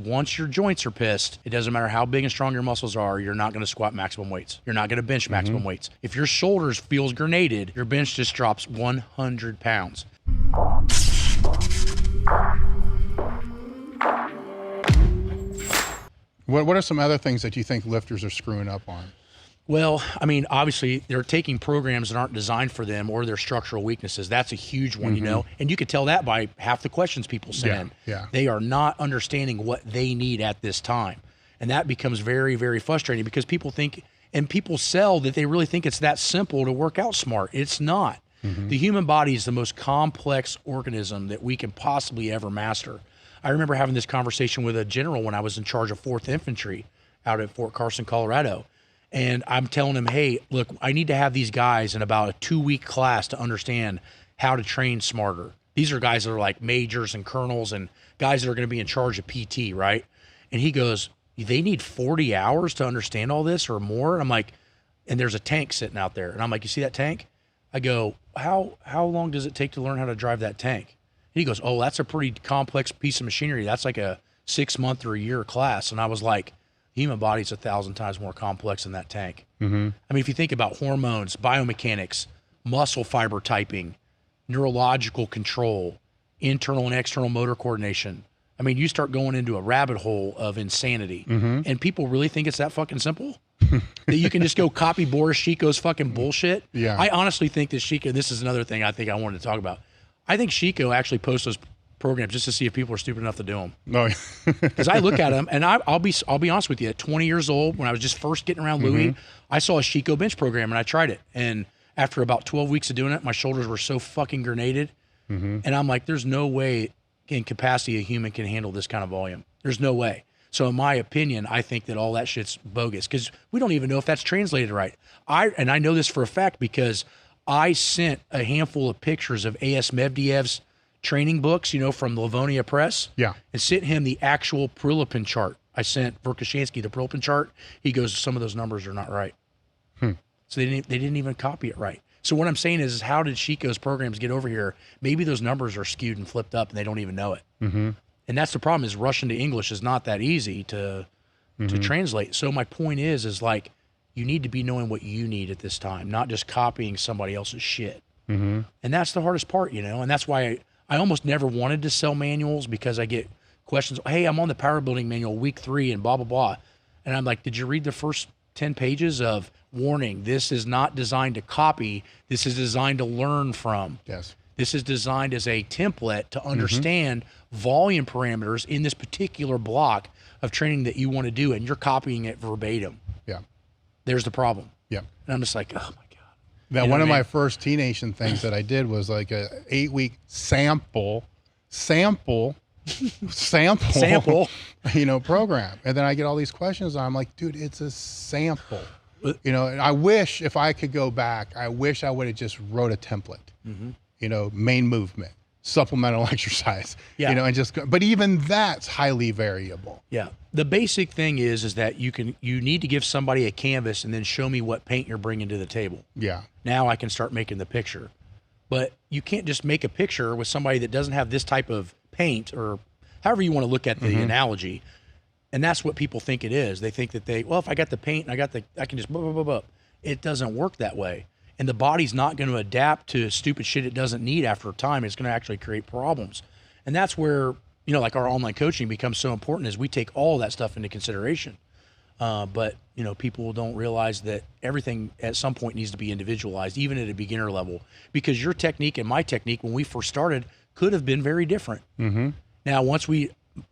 once your joints are pissed, it doesn't matter how big and strong your muscles are, you're not going to squat maximum weights. You're not going to bench maximum weights. If your shoulders feels grenaded, your bench just drops 100 pounds. What are some other things that you think lifters are screwing up on? Well, I mean, obviously they're taking programs that aren't designed for them or their structural weaknesses. That's a huge one, you know, and you could tell that by half the questions people send. Yeah. They are not understanding what they need at this time. And that becomes very, very frustrating because people think, and people sell that they really think it's that simple to work out smart. It's not. The human body is the most complex organism that we can possibly ever master. I remember having this conversation with a general when I was in charge of 4th Infantry out at Fort Carson, Colorado. And I'm telling him, hey, look, I need to have these guys in about a 2-week class to understand how to train smarter. These are guys that are like majors and colonels and guys that are going to be in charge of PT, right? And he goes, they need 40 hours to understand all this or more? And I'm like, and there's a tank sitting out there. And I'm like, you see that tank? I go, how long does it take to learn how to drive that tank? And he goes, oh, that's a pretty complex piece of machinery. That's like a 6-month or a year class. And I was like, the human body's 1,000 times more complex than that tank. I mean, if you think about hormones, biomechanics, muscle fiber typing, neurological control, internal and external motor coordination. I mean, you start going into a rabbit hole of insanity. And people really think it's that fucking simple? That you can just go copy Boris Chico's fucking bullshit? Yeah. I honestly think that Chico, this is another thing I think I wanted to talk about. I think Chico actually posts those programs just to see if people are stupid enough to do them. Oh, Because I look at them, and I'll be honest with you. At 20 years old, when I was just first getting around Louis, I saw a Chico bench program, and I tried it. And after about 12 weeks of doing it, my shoulders were so fucking grenaded. And I'm like, there's no way in capacity a human can handle this kind of volume. There's no way. So in my opinion, I think that all that shit's bogus because we don't even know if that's translated right. And I know this for a fact because I sent a handful of pictures of A.S. Medvedev's training books, you know, from Livonia Press. Yeah. And sent him the actual Prilepin chart. I sent Verkhoshansky the Prilepin chart. He goes, some of those numbers are not right. So they didn't even copy it right. So what I'm saying is how did Chico's programs get over here? Maybe those numbers are skewed and flipped up and they don't even know it. And that's the problem is Russian to English is not that easy to translate. So my point is like, you need to be knowing what you need at this time, not just copying somebody else's shit. And that's the hardest part, you know? And that's why I almost never wanted to sell manuals because I get questions. Hey, I'm on the power building manual week 3 and blah, blah, blah. And I'm like, did you read the first 10 pages of warning? This is not designed to copy. This is designed to learn from. yes. This is designed as a template to understand volume parameters in this particular block of training that you want to do, and you're copying it verbatim. Yeah. There's the problem. Yeah. And I'm just like, oh my God. Now, You know one of what I my mean? first T-Nation things that I did was like a 8-week sample, you know, program. And then I get all these questions. And I'm like, dude, it's a sample. You know, and I wish if I could go back, I wish I would have just wrote a template, you know, main movement, supplemental exercise, Yeah. you know, and just, but even that's highly variable. Yeah. The basic thing is that you need to give somebody a canvas and then show me what paint you're bringing to the table. Yeah. Now I can start making the picture. But you can't just make a picture with somebody that doesn't have this type of paint or however you want to look at the analogy. And that's what people think it is. They think that if I got the paint and I can just blah, blah, blah, blah. It doesn't work that way. And the body's not going to adapt to stupid shit it doesn't need after a time. It's going to actually create problems. And that's where, you know, like our online coaching becomes so important is we take all that stuff into consideration. But, you know, people don't realize that everything at some point needs to be individualized, even at a beginner level, because your technique and my technique when we first started could have been very different. Now, once we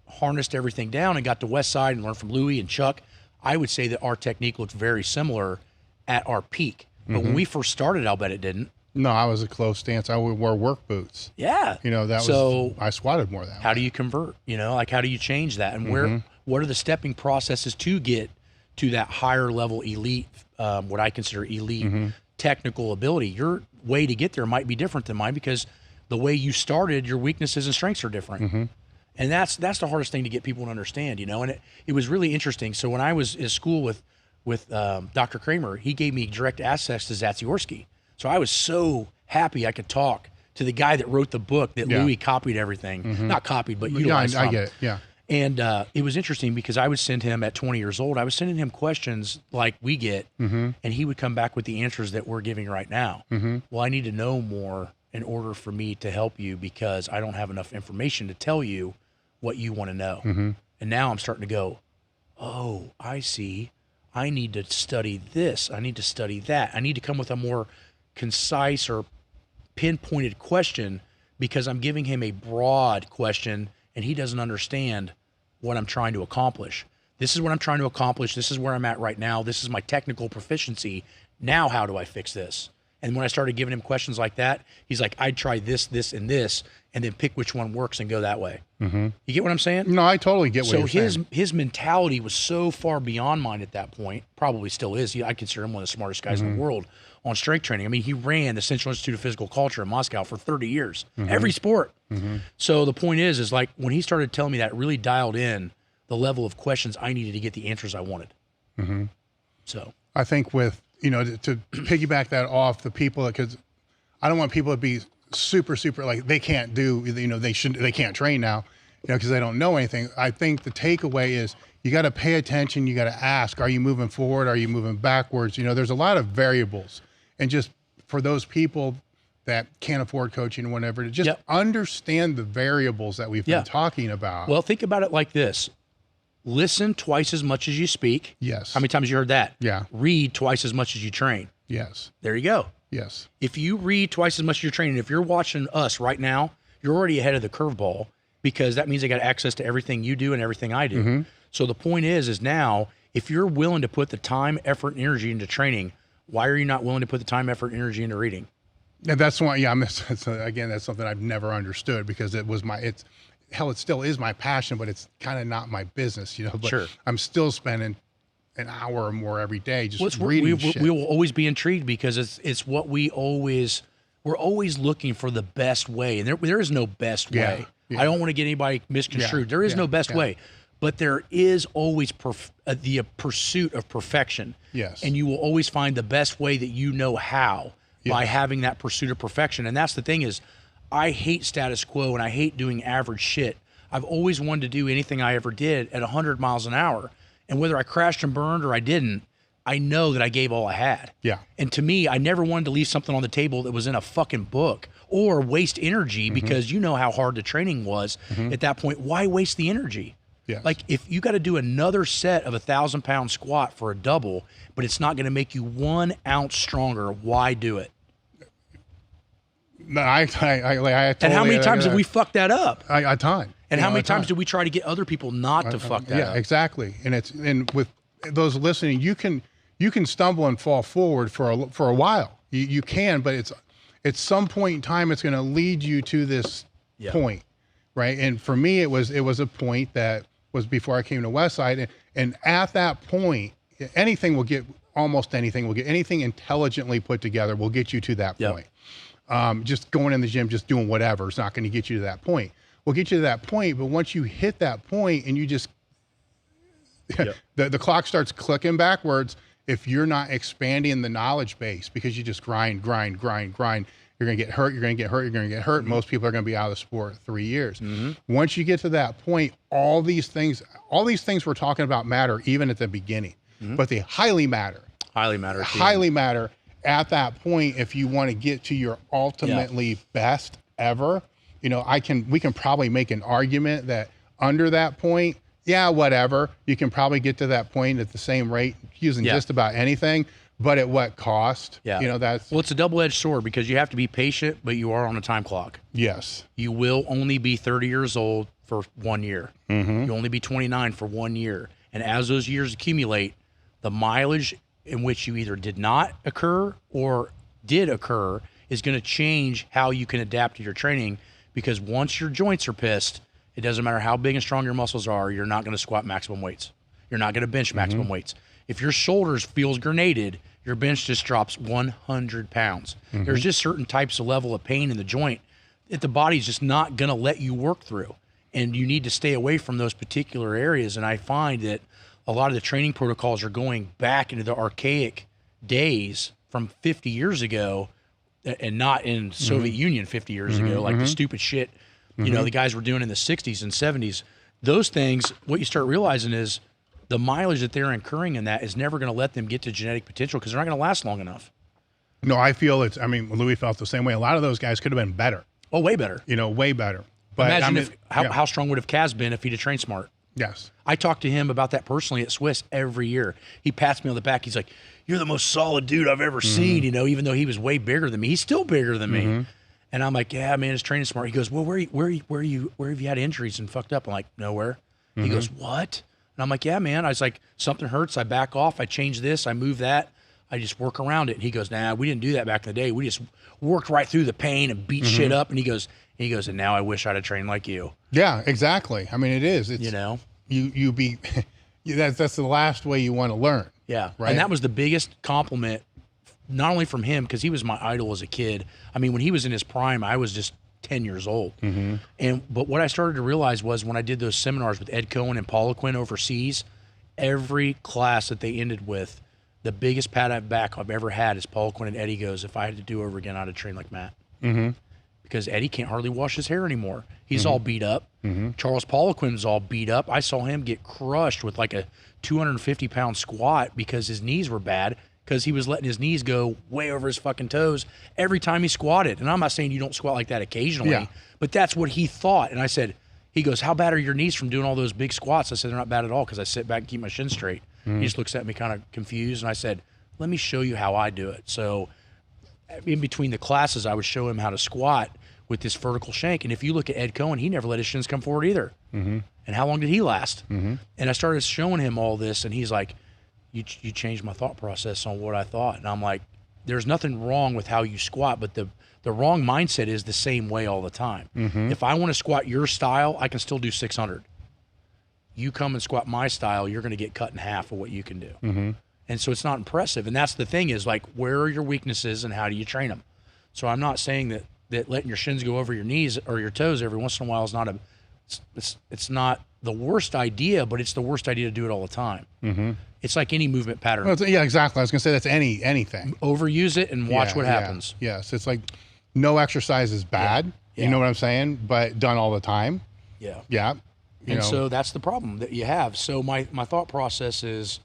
harnessed everything down and got to West Side and learned from Louie and Chuck, I would say that our technique looked very similar at our peak. But when we first started, I'll bet it didn't. No, I was a close stance. I would wear work boots. Yeah. You know, I squatted more that way. How do you convert? You know, like how do you change that? And what are the stepping processes to get to that higher level elite, what I consider elite technical ability? Your way to get there might be different than mine because the way you started, your weaknesses and strengths are different. And that's the hardest thing to get people to understand, you know? And it was really interesting. So when I was in school with Dr. Kramer, he gave me direct access to Zatsiorsky. So I was so happy I could talk to the guy that wrote the book that Louis copied everything. Not copied, but utilized I from. get it, yeah. And it was interesting because I would send him at 20 years old, I was sending him questions like we get, and he would come back with the answers that we're giving right now. Well, I need to know more in order for me to help you because I don't have enough information to tell you what you want to know. And now I'm starting to go, oh, I see. I need to study this. I need to study that. I need to come with a more concise or pinpointed question because I'm giving him a broad question and he doesn't understand what I'm trying to accomplish. This is what I'm trying to accomplish. This is where I'm at right now. This is my technical proficiency. Now, how do I fix this? And when I started giving him questions like that, he's like, I'd try this, this, and this, and then pick which one works and go that way. You get what I'm saying? No, I totally get what you're saying. So his mentality was so far beyond mine at that point, probably still is. I consider him one of the smartest guys in the world on strength training. I mean, he ran the Central Institute of Physical Culture in Moscow for 30 years, every sport. So the point is like when he started telling me that, it really dialed in the level of questions I needed to get the answers I wanted. So I think with, you know, to piggyback that off the people, because I don't want people to be super like they can't do, you know, they can't train now, you know, because they don't know anything. I think the takeaway is you got to pay attention. You got to ask, are you moving forward? Are you moving backwards? You know, there's a lot of variables. And just for those people that can't afford coaching and whatever, to just understand the variables that we've been talking about. Well, think about it like this. Listen twice as much as you speak. Yes. How many times you heard that? Yeah. Read twice as much as you train. Yes. There you go. Yes. If you read twice as much as you're training, if you're watching us right now, you're already ahead of the curveball because that means they got access to everything you do and everything I do. So the point is now, if you're willing to put the time, effort, and energy into training, why are you not willing to put the time, effort, and energy into reading? And that's why, again, that's something I've never understood because it still is my passion, but it's kind of not my business, you know, but I'm still spending an hour or more every day just reading shit. We will always be intrigued because it's what we're always looking for the best way. And there is no best way. I don't want to get anybody misconstrued. There is no best way, but there is always the pursuit of perfection. Yes. And you will always find the best way that you know how by having that pursuit of perfection. And that's the thing is, I hate status quo and I hate doing average shit. I've always wanted to do anything I ever did at 100 miles an hour. And whether I crashed and burned or I didn't, I know that I gave all I had. Yeah. And to me, I never wanted to leave something on the table that was in a fucking book or waste energy because you know how hard the training was at that point. Why waste the energy? Yes. Like if you got to do another set of 1,000-pound squat for a double, but it's not going to make you 1 ounce stronger, why do it? No, I totally, and how many times have we fucked that up? A ton. And how many times did we try to get other people not to fuck that up? Yeah, exactly. And with those listening, you can stumble and fall forward for a while. You can, but it's at some point in time it's going to lead you to this point, right? And for me, it was a point that was before I came to Westside, and at that point, anything intelligently put together will get you to that point. Just going in the gym, just doing whatever is not going to get you to that point. We'll get you to that point, but once you hit that point and you just, the clock starts clicking backwards if you're not expanding the knowledge base because you just grind. You're going to get hurt. Most people are going to be out of the sport 3 years. Once you get to that point, all these things we're talking about matter even at the beginning, but they highly matter at that point if you want to get to your ultimately best ever. You know, we can probably make an argument that under that point, whatever, you can probably get to that point at the same rate using just about anything, but at what cost? You know, it's a double-edged sword because you have to be patient, but you are on a time clock. Yes. You will only be 30 years old for 1 year. You'll only be 29 for 1 year. And as those years accumulate, the mileage in which you either did not occur or did occur is going to change how you can adapt to your training, because once your joints are pissed, it doesn't matter how big and strong your muscles are, you're not going to squat maximum weights. You're not going to bench maximum weights. If your shoulders feels grenaded, your bench just drops 100 pounds. There's just certain types of level of pain in the joint that the body's just not going to let you work through. And you need to stay away from those particular areas. And I find that a lot of the training protocols are going back into the archaic days from 50 years ago, and not in Soviet Union 50 years ago, like the stupid shit, you know, the guys were doing in the 60s and 70s. those things, what you start realizing is the mileage that they're incurring in that is never going to let them get to genetic potential because they're not going to last long enough. No, I feel Louis felt the same way. A lot of those guys could have been better. Oh, way better. Way better. But imagine how strong would have Kaz been if he'd have trained smart. Yes. I talk to him about that personally at Swiss every year. He pats me on the back. He's like, "You're the most solid dude I've ever seen." Even though he was way bigger than me, he's still bigger than me. And I'm like, "Yeah, man, it's training smart." He goes, "Well, where have you had injuries and fucked up?" I'm like, "Nowhere." He goes, "What?" And I'm like, "Yeah, man." I was like, "Something hurts. I back off. I change this. I move that. I just work around it." And he goes, "Nah, we didn't do that back in the day. We just worked right through the pain and beat shit up." And he goes, "And now I wish I'd have trained like you." Yeah, exactly. I mean, it is. It's, that's the last way you want to learn. Yeah. Right. And that was the biggest compliment, not only from him, because he was my idol as a kid. I mean, when he was in his prime, I was just 10 years old. But what I started to realize was when I did those seminars with Ed Cohen and Paula Quinn overseas, every class that they ended with, the biggest pat on the back I've ever had is Paula Quinn and Eddie goes, "If I had to do over again, I'd have trained like Matt." Because Eddie can't hardly wash his hair anymore. He's all beat up. Charles Poliquin's all beat up. I saw him get crushed with like a 250-pound squat because his knees were bad because he was letting his knees go way over his fucking toes every time he squatted. And I'm not saying you don't squat like that occasionally, but that's what he thought. And I said, he goes, "How bad are your knees from doing all those big squats?" I said, "They're not bad at all because I sit back and keep my shin straight." He just looks at me kind of confused. And I said, "Let me show you how I do it." So in between the classes, I would show him how to squat with this vertical shank. And if you look at Ed Cohen, he never let his shins come forward either. And how long did he last? And I started showing him all this, and he's like, you changed my thought process on what I thought. And I'm like, there's nothing wrong with how you squat, but the wrong mindset is the same way all the time. If I want to squat your style, I can still do 600. You come and squat my style, you're going to get cut in half of what you can do. And so it's not impressive. And that's the thing is, like, where are your weaknesses and how do you train them? So I'm not saying that letting your shins go over your knees or your toes every once in a while is not it's not the worst idea, but it's the worst idea to do it all the time. It's like any movement pattern. Well, yeah, exactly. I was going to say that's anything. Overuse it and watch what happens. Yes, it's like no exercise is bad. You know what I'm saying? But done all the time. Yeah. So that's the problem that you have. So my thought process is,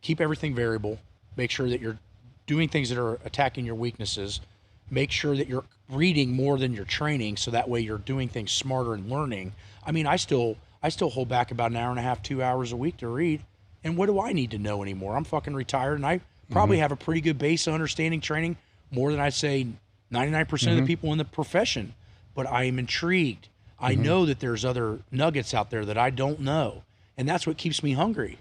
keep everything variable. Make sure that you're doing things that are attacking your weaknesses. Make sure that you're reading more than you're training, so that way you're doing things smarter and learning. I mean, I still hold back about an hour and a half, 2 hours a week to read. And what do I need to know anymore? I'm fucking retired, and I probably have a pretty good base of understanding training, more than I'd say 99% of the people in the profession. But I am intrigued. I know that there's other nuggets out there that I don't know. And that's what keeps me hungry.